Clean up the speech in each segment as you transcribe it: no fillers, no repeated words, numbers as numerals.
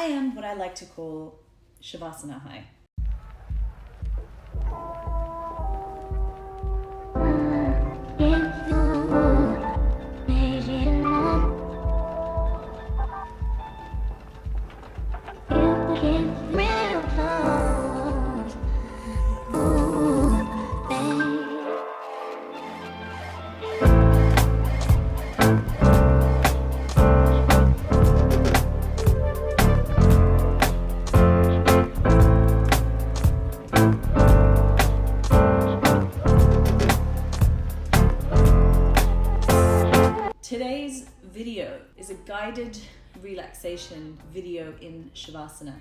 am what I like to call Shavasana high. Today's video is a guided relaxation video in Shavasana.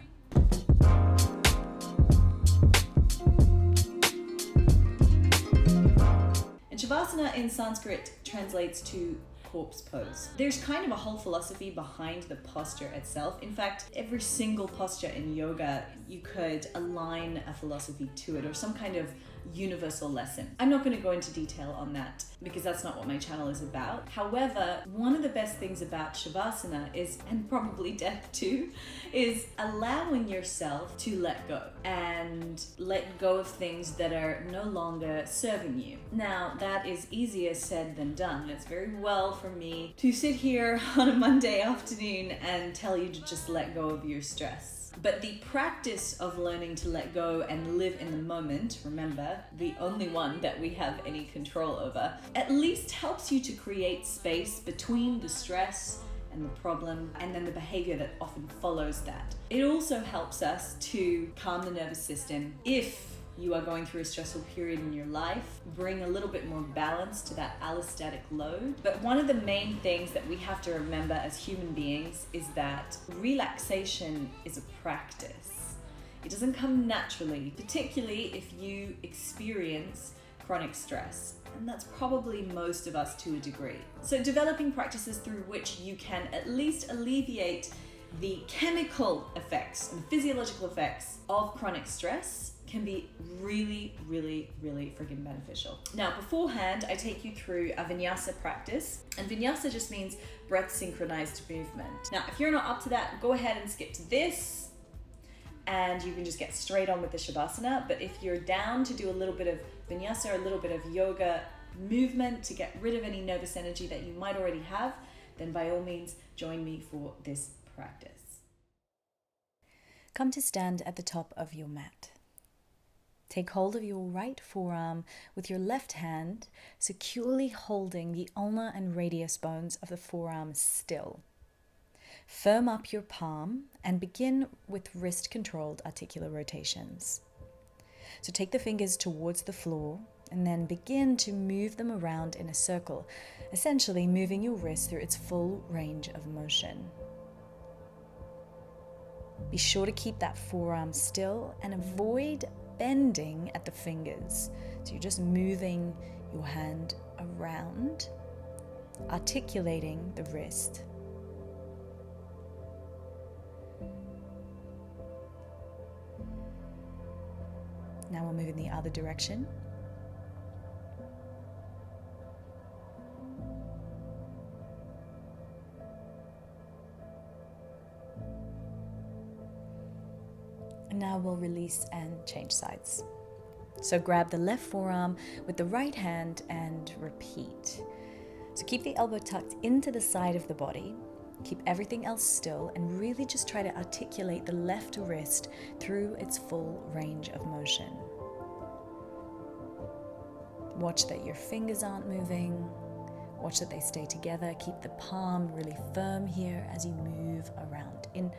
And Shavasana in Sanskrit translates to corpse pose. There's kind of a whole philosophy behind the posture itself. In fact, every single posture in yoga, you could align a philosophy to it or some kind of universal lesson. I'm not going to go into detail on that because that's not what my channel is about. However, one of the best things about Shavasana is, and probably death too, is allowing yourself to let go and let go of things that are no longer serving you. Now, that is easier said than done. It's very well for me to sit here on a Monday afternoon and tell you to just let go of your stress. But the practice of learning to let go and live in the moment, remember, the only one that we have any control over, at least helps you to create space between the stress and the problem and then the behavior that often follows that. It also helps us to calm the nervous system if you are going through a stressful period in your life, bring a little bit more balance to that allostatic load. But one of the main things that we have to remember as human beings is that relaxation is a practice. It doesn't come naturally, particularly if you experience chronic stress. And that's probably most of us to a degree. So developing practices through which you can at least alleviate the chemical effects and physiological effects of chronic stress can be really freaking beneficial. Now, beforehand, I take you through a Vinyasa practice, and Vinyasa just means breath synchronized movement. Now, if you're not up to that, go ahead and skip to this, and you can just get straight on with the Shavasana. But if you're down to do a little bit of Vinyasa or a little bit of yoga movement to get rid of any nervous energy that you might already have, then by all means, join me for this practice. Come to stand at the top of your mat. Take hold of your right forearm with your left hand, securely holding the ulnar and radius bones of the forearm still. Firm up your palm and begin with wrist-controlled articular rotations. So take the fingers towards the floor and then begin to move them around in a circle, essentially moving your wrist through its full range of motion. Be sure to keep that forearm still and avoid bending at the fingers. So you're just moving your hand around, articulating the wrist. Now we'll move in the other direction. Now we'll release and change sides. So grab the left forearm with the right hand and repeat. So keep the elbow tucked into the side of the body. Keep everything else still and really just try to articulate the left wrist through its full range of motion. Watch that your fingers aren't moving. Watch that they stay together. Keep the palm really firm here as you move around in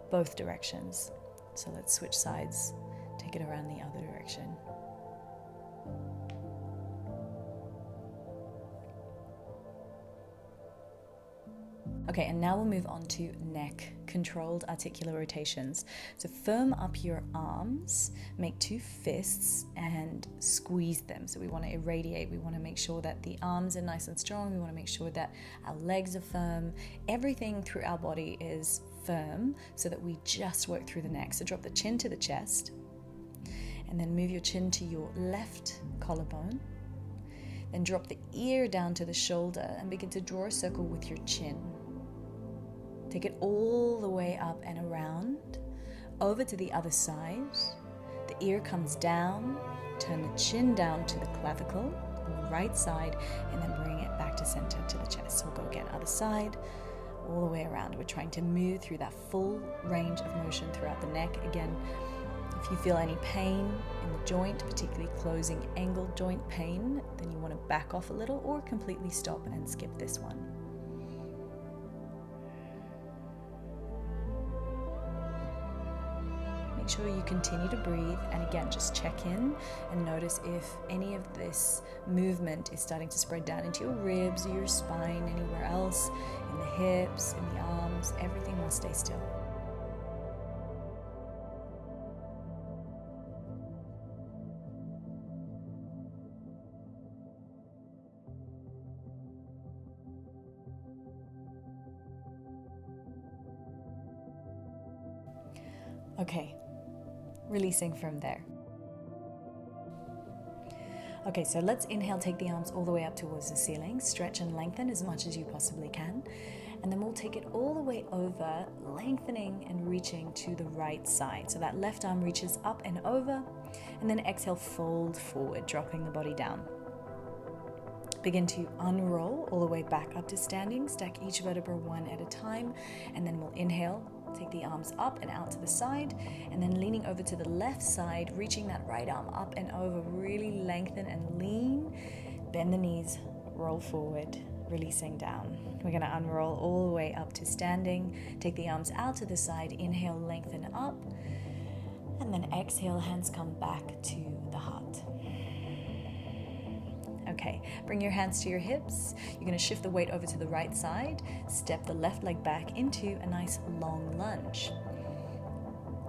both directions. So let's switch sides, take it around the other direction. Okay, and now we'll move on to neck, controlled articular rotations. So firm up your arms, make two fists and squeeze them. So we want to irradiate, we want to make sure that the arms are nice and strong, we want to make sure that our legs are firm. Everything through our body is firm so that we just work through the neck. So drop the chin to the chest and then move your chin to your left collarbone. Then drop the ear down to the shoulder and begin to draw a circle with your chin. Take it all the way up and around, over to the other side. The ear comes down, turn the chin down to the clavicle on the right side, and then bring it back to center to the chest. So we'll go again, other side, all the way around. We're trying to move through that full range of motion throughout the neck. Again, if you feel any pain in the joint, particularly closing angle joint pain, then you want to back off a little or completely stop and skip this one. Make sure you continue to breathe, and again, just check in and notice if any of this movement is starting to spread down into your ribs or your spine, anywhere else, in the hips, in the arms. Everything will stay still. Okay, releasing from there. Okay, so let's inhale, take the arms all the way up towards the ceiling, stretch and lengthen as much as you possibly can, and then we'll take it all the way over, lengthening and reaching to the right side. So that left arm reaches up and over, and then exhale, fold forward, dropping the body down. Begin to unroll all the way back up to standing, stack each vertebra one at a time, and then we'll inhale, take the arms up and out to the side, and then leaning over to the left side, reaching that right arm up and over, really lengthen and lean, bend the knees, roll forward, releasing down. We're going to unroll all the way up to standing, take the arms out to the side, inhale, lengthen up, and then exhale, hands come back to the heart. Okay, bring your hands to your hips. You're going to shift the weight over to the right side, step the left leg back into a nice long lunge.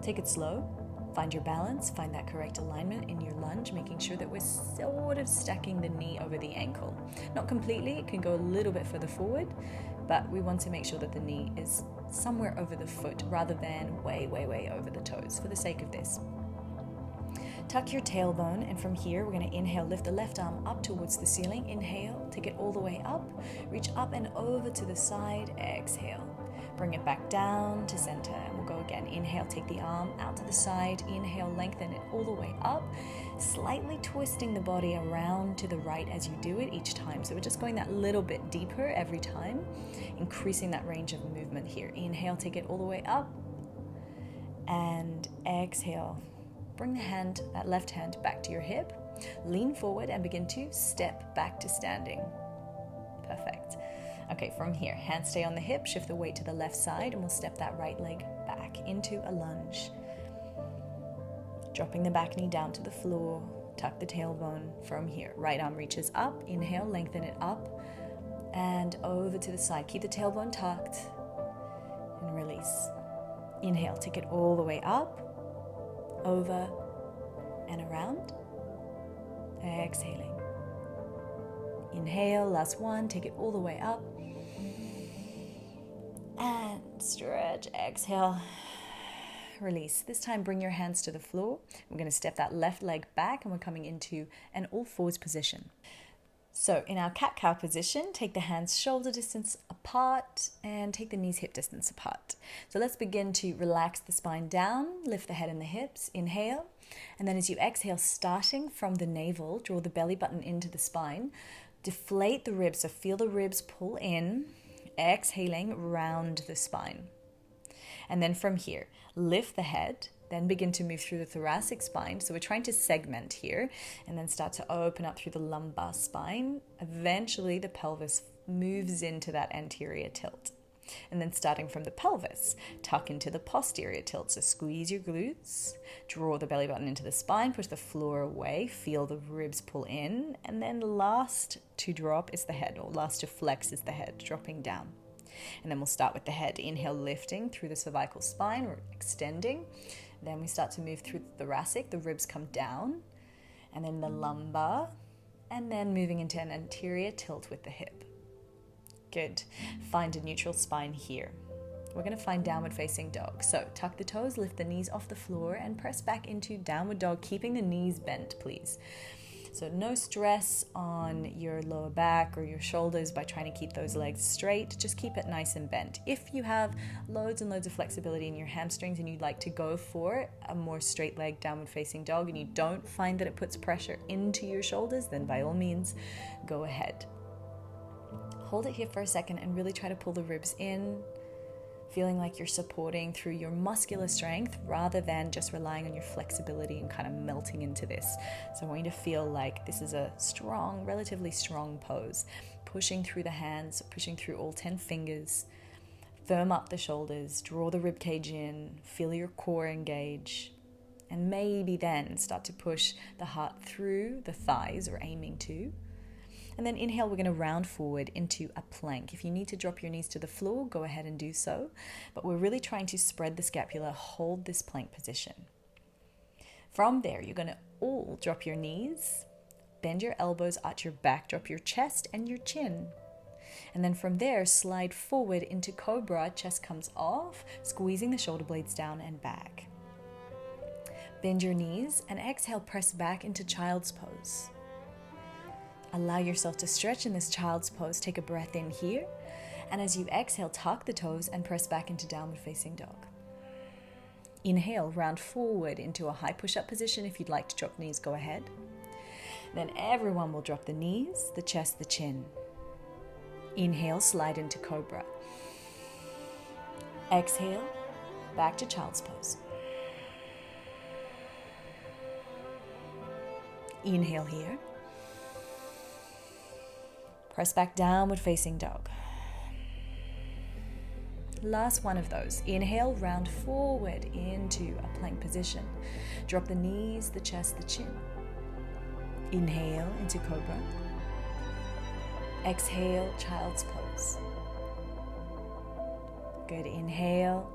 Take it slow, find your balance, find that correct alignment in your lunge, making sure that we're sort of stacking the knee over the ankle. Not completely, it can go a little bit further forward, but we want to make sure that the knee is somewhere over the foot rather than way, way, way over the toes for the sake of this. Tuck your tailbone, and from here we're going to inhale, lift the left arm up towards the ceiling. Inhale, take it all the way up, reach up and over to the side. Exhale, bring it back down to center, and we'll go again. Inhale, take the arm out to the side. Inhale, lengthen it all the way up, slightly twisting the body around to the right as you do it each time. So we're just going that little bit deeper every time, increasing that range of movement here. Inhale, take it all the way up, and exhale. Bring that left hand back to your hip, lean forward and begin to step back to standing. Perfect. Okay, from here, hands stay on the hip, shift the weight to the left side, and we'll step that right leg back into a lunge. Dropping the back knee down to the floor, tuck the tailbone. From here, right arm reaches up, inhale, lengthen it up, and over to the side. Keep the tailbone tucked, and release. Inhale, take it all the way up, over and around. Exhaling. Inhale, last one, take it all the way up. And stretch, exhale, release. This time bring your hands to the floor. We're going to step that left leg back and we're coming into an all fours position. So in our cat-cow position, take the hands shoulder distance apart and take the knees hip distance apart. So let's begin to relax the spine down, lift the head and the hips, inhale. And then as you exhale, starting from the navel, draw the belly button into the spine, deflate the ribs, so feel the ribs pull in, exhaling, round the spine. And then from here, lift the head, then begin to move through the thoracic spine. So we're trying to segment here and then start to open up through the lumbar spine. Eventually the pelvis moves into that anterior tilt. And then starting from the pelvis, tuck into the posterior tilt. So squeeze your glutes, draw the belly button into the spine, push the floor away, feel the ribs pull in. And then last to drop is the head, or last to flex is the head, dropping down. And then we'll start with the head. Inhale, lifting through the cervical spine, or extending. Then we start to move through the thoracic, the ribs come down, and then the lumbar, and then moving into an anterior tilt with the hip. Good. Find a neutral spine here. We're going to find downward facing dog. So tuck the toes, lift the knees off the floor, and press back into downward dog, keeping the knees bent, please. So no stress on your lower back or your shoulders by trying to keep those legs straight. Just keep it nice and bent. If you have loads and loads of flexibility in your hamstrings and you'd like to go for a more straight leg downward facing dog and you don't find that it puts pressure into your shoulders, then by all means, go ahead. Hold it here for a second and really try to pull the ribs in, feeling like you're supporting through your muscular strength rather than just relying on your flexibility and kind of melting into this. So I want you to feel like this is a strong, relatively strong pose. Pushing through the hands, pushing through all 10 fingers. Firm up the shoulders, draw the rib cage in, feel your core engage. And maybe then start to push the heart through the thighs, or aiming to. And then inhale, we're going to round forward into a plank. If you need to drop your knees to the floor, go ahead and do so. But we're really trying to spread the scapula, hold this plank position. From there, you're going to all drop your knees, bend your elbows, arch your back, drop your chest and your chin. And then from there, slide forward into cobra, chest comes off, squeezing the shoulder blades down and back. Bend your knees and exhale, press back into child's pose. Allow yourself to stretch in this child's pose. Take a breath in here. And as you exhale, tuck the toes and press back into downward facing dog. Inhale, round forward into a high push-up position. If you'd like to drop knees, go ahead. Then everyone will drop the knees, the chest, the chin. Inhale, slide into cobra. Exhale, back to child's pose. Inhale here. Press back, downward facing dog. Last one of those. Inhale, round forward into a plank position. Drop the knees, the chest, the chin. Inhale into cobra. Exhale, child's pose. Good. Inhale.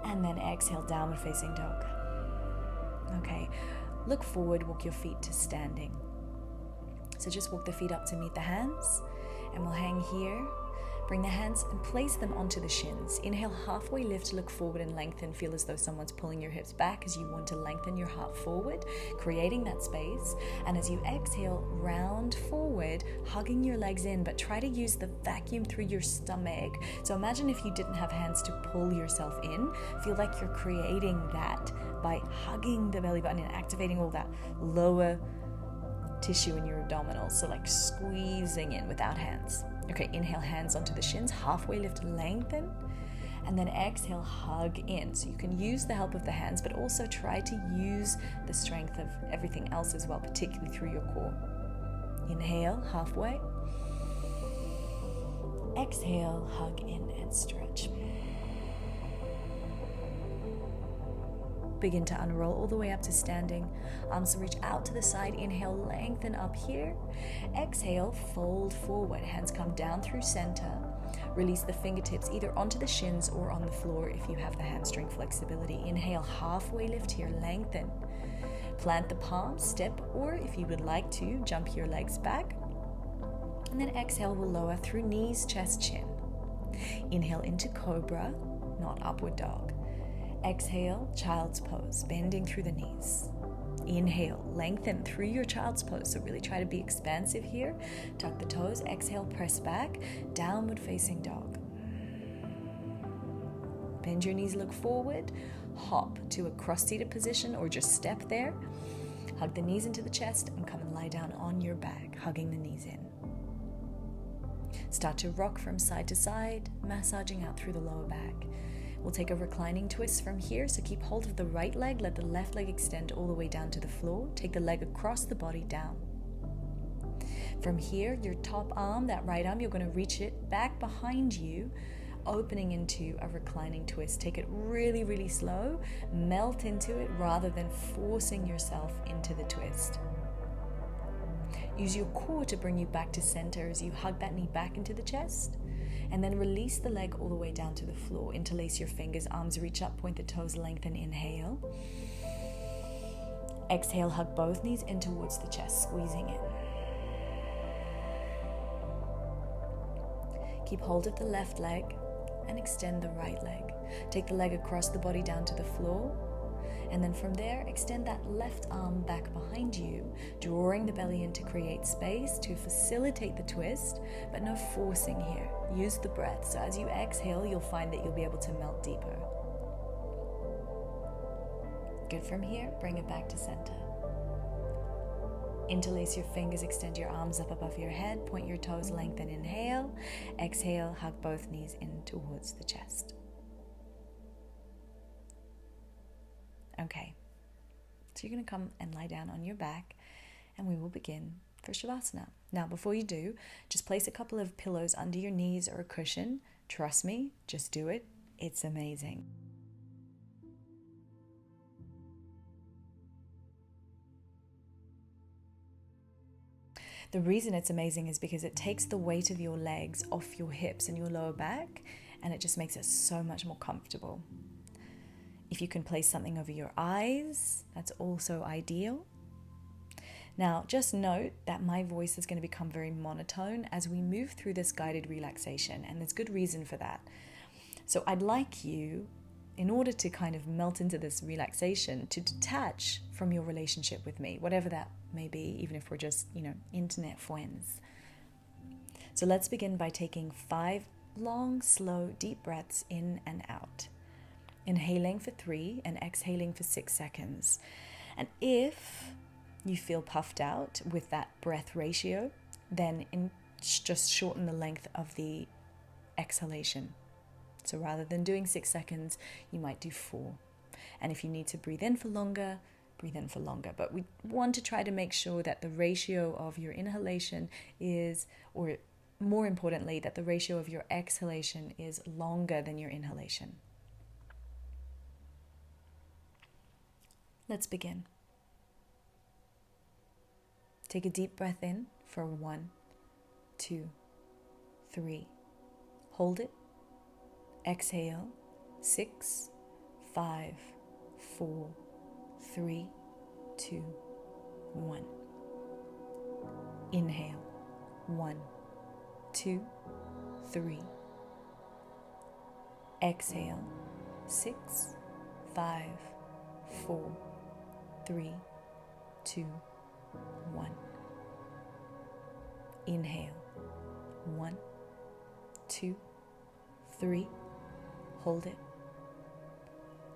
And then exhale, downward facing dog. Okay. Look forward, walk your feet to standing. So just walk the feet up to meet the hands, and we'll hang here. Bring the hands and place them onto the shins. Inhale, halfway lift, look forward and lengthen. Feel as though someone's pulling your hips back as you want to lengthen your heart forward, creating that space. And as you exhale, round forward, hugging your legs in, but try to use the vacuum through your stomach. So imagine if you didn't have hands to pull yourself in. Feel like you're creating that by hugging the belly button and activating all that lower tissue in your abdominals, so like squeezing in without hands. Okay, inhale, hands onto the shins, halfway lift, lengthen, and then exhale, hug in. So you can use the help of the hands, but also try to use the strength of everything else as well, particularly through your core. Inhale, halfway. Exhale, hug in and stretch. Begin to unroll all the way up to standing. Arms reach out to the side. Inhale, lengthen up here. Exhale, fold forward. Hands come down through center. Release the fingertips either onto the shins or on the floor if you have the hamstring flexibility. Inhale, halfway lift here, lengthen. Plant the palms, step, or if you would like to, jump your legs back. And then exhale, we'll lower through knees, chest, chin. Inhale into cobra, not upward dog. Exhale, child's pose, bending through the knees. Inhale, lengthen through your child's pose. So really try to be expansive here. Tuck the toes. Exhale, press back. Downward facing dog. Bend your knees, look forward. Hop to a cross-seated position or just step there. Hug the knees into the chest and come and lie down on your back, hugging the knees in. Start to rock from side to side, massaging out through the lower back. We'll take a reclining twist from here, so keep hold of the right leg, let the left leg extend all the way down to the floor. Take the leg across the body down. From here, your top arm, that right arm, you're going to reach it back behind you, opening into a reclining twist. Take it really, really slow, melt into it rather than forcing yourself into the twist. Use your core to bring you back to center as you hug that knee back into the chest. And then release the leg all the way down to the floor. Interlace your fingers, arms reach up, point the toes, lengthen, inhale. Exhale, hug both knees in towards the chest, squeezing in. Keep hold of the left leg and extend the right leg. Take the leg across the body down to the floor. And then from there, extend that left arm back behind you, drawing the belly in to create space to facilitate the twist, but no forcing here. Use the breath. So as you exhale, you'll find that you'll be able to melt deeper. Good. From here, bring it back to center. Interlace your fingers, extend your arms up above your head, point your toes, lengthen, inhale. Exhale, hug both knees in towards the chest. Okay, so you're going to come and lie down on your back, and we will begin for Shavasana. Now, before you do, just place a couple of pillows under your knees or a cushion. Trust me, just do it. It's amazing. The reason it's amazing is because it takes the weight of your legs off your hips and your lower back, and it just makes it so much more comfortable. If you can place something over your eyes, that's also ideal. Now, just note that my voice is going to become very monotone as we move through this guided relaxation, and there's good reason for that. So I'd like you, in order to kind of melt into this relaxation, to detach from your relationship with me, whatever that may be, even if we're just, internet friends. So let's begin by taking 5 long, slow, deep breaths in and out. Inhaling for 3 and exhaling for 6 seconds. And if you feel puffed out with that breath ratio, then just shorten the length of the exhalation. So rather than doing 6 seconds, you might do 4. And if you need to breathe in for longer, breathe in for longer. But we want to try to make sure that the ratio of your inhalation is, or more importantly, that the ratio of your exhalation is longer than your inhalation. Let's begin. Take a deep breath in for 1, 2, 3. Hold it. Exhale. 6, 5, 4, 3, 2, 1. Inhale. 1, 2, 3. Exhale. 6, 5, 4, 3, 2, 1. Inhale. 1, 2, 3. Hold it.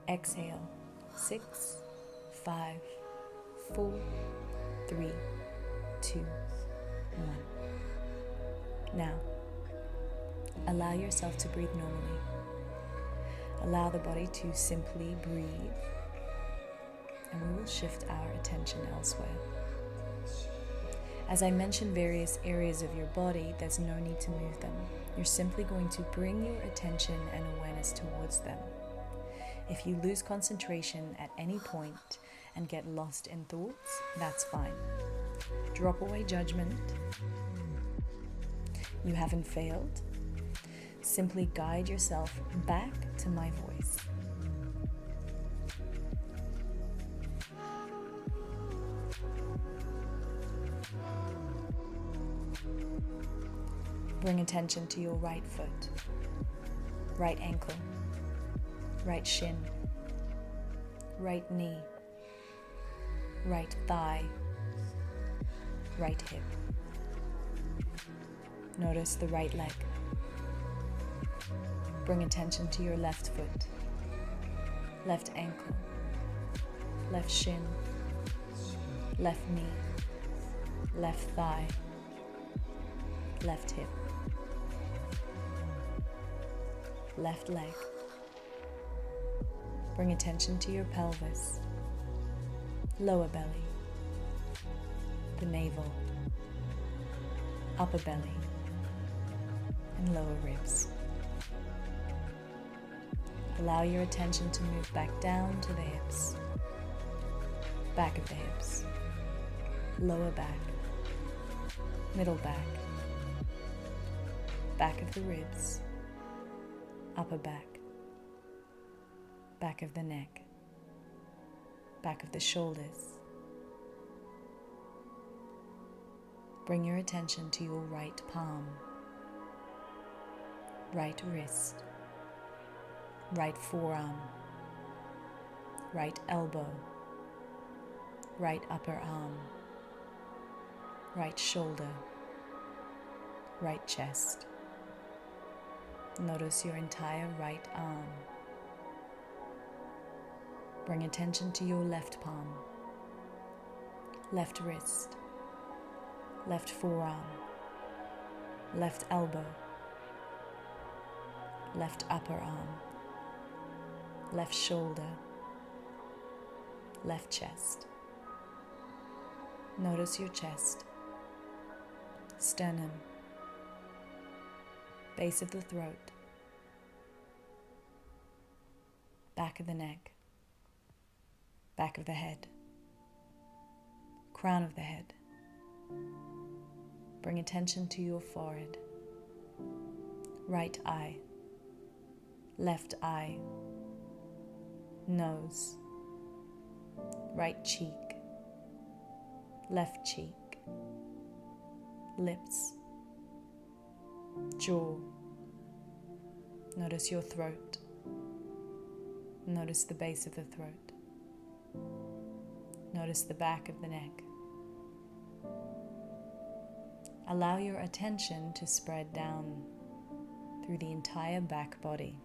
Exhale. 6, 5, 4, 3, 2, 1. Now, allow yourself to breathe normally. Allow the body to simply breathe, and we will shift our attention elsewhere. As I mentioned various areas of your body, there's no need to move them. You're simply going to bring your attention and awareness towards them. If you lose concentration at any point and get lost in thoughts, that's fine. Drop away judgment. You haven't failed. Simply guide yourself back to my voice. Bring attention to your right foot, right ankle, right shin, right knee, right thigh, right hip. Notice the right leg. Bring attention to your left foot, left ankle, left shin, left knee, left thigh, left hip, left leg. Bring attention to your pelvis, lower belly, the navel, upper belly, and lower ribs. Allow your attention to move back down to the hips, back of the hips, lower back, middle back, back of the ribs, upper back, back of the neck, back of the shoulders. Bring your attention to your right palm, right wrist, right forearm, right elbow, right upper arm, right shoulder, right chest. Notice your entire right arm. Bring attention to your left palm, left wrist, left forearm, left elbow, left upper arm, left shoulder, left chest. Notice your chest, sternum, base of the throat, back of the neck, back of the head, crown of the head. Bring attention to your forehead, right eye, left eye, nose, right cheek, left cheek, lips, jaw. Notice your throat. Notice the base of the throat. Notice the back of the neck. Allow your attention to spread down through the entire back body.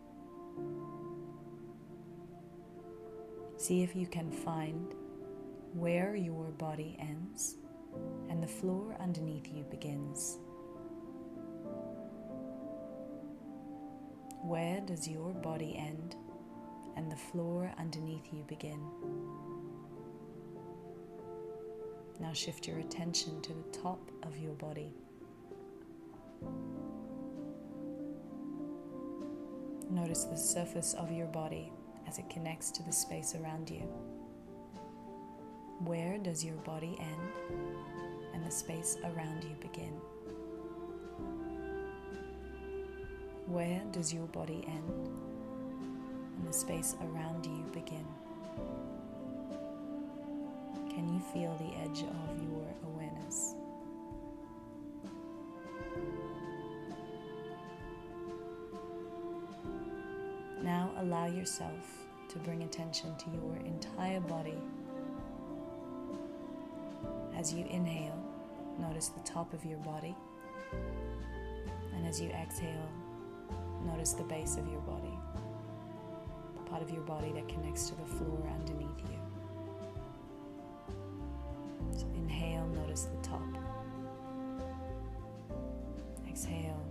See if you can find where your body ends and the floor underneath you begins. Where does your body end and the floor underneath you begin? Now shift your attention to the top of your body. Notice the surface of your body as it connects to the space around you. Where does your body end and the space around you begin? Where does your body end and the space around you begin? Can you feel the edge of your awareness? Now allow yourself to bring attention to your entire body. As you inhale, notice the top of your body. And as you exhale, notice the base of your body, the part of your body that connects to the floor underneath you. So inhale, notice the top. Exhale,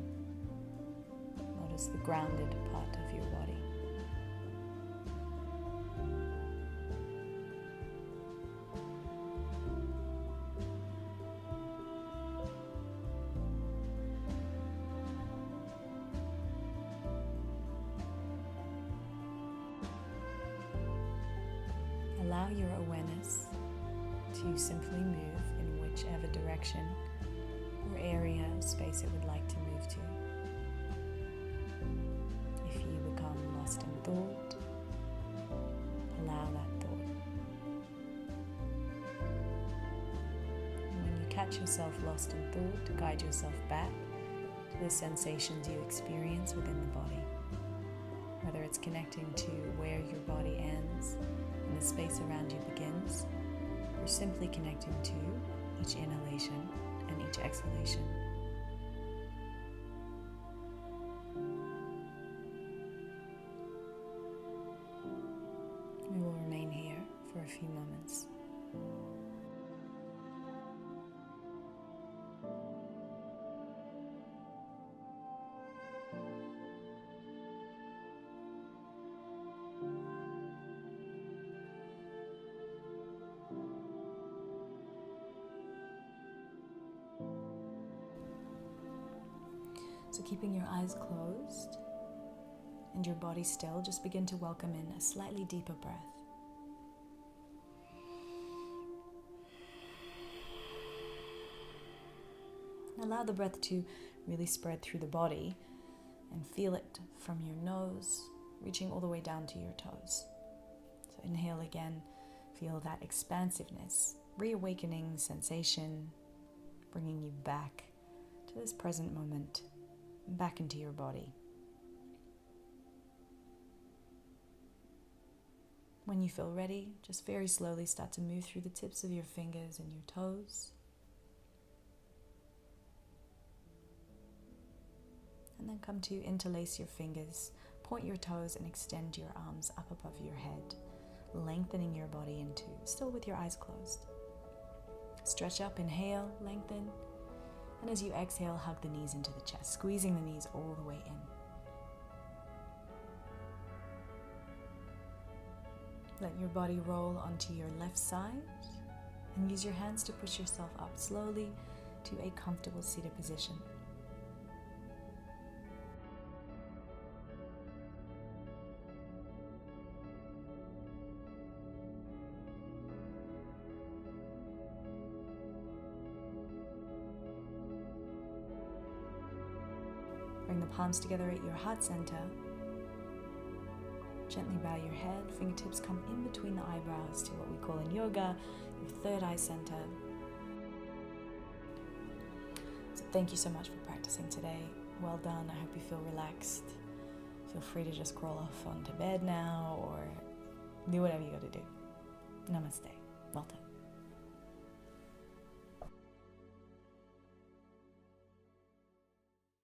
notice the grounded part of your body. Allow your awareness to simply move in whichever direction or area of space it would like to move to. If you become lost in thought, allow that thought. And when you catch yourself lost in thought, guide yourself back to the sensations you experience within the body. Whether it's connecting to where your body ends and the space around you begins, or simply connecting to each inhalation and each exhalation. We will remain here for a few moments. So keeping your eyes closed and your body still, just begin to welcome in a slightly deeper breath. Allow the breath to really spread through the body and feel it from your nose, reaching all the way down to your toes. So inhale again, feel that expansiveness, reawakening sensation, bringing you back to this present moment, back into your body. When you feel ready, just very slowly start to move through the tips of your fingers and your toes. And then come to interlace your fingers, point your toes and extend your arms up above your head, lengthening your body into, still with your eyes closed. Stretch up, inhale, lengthen, and as you exhale, hug the knees into the chest, squeezing the knees all the way in. Let your body roll onto your left side and use your hands to push yourself up slowly to a comfortable seated position. Bring the palms together at your heart center. Gently bow your head, fingertips come in between the eyebrows to what we call in yoga, your third eye center. So thank you so much for practicing today. Well done, I hope you feel relaxed. Feel free to just crawl off onto bed now or do whatever you gotta do. Namaste. Well done.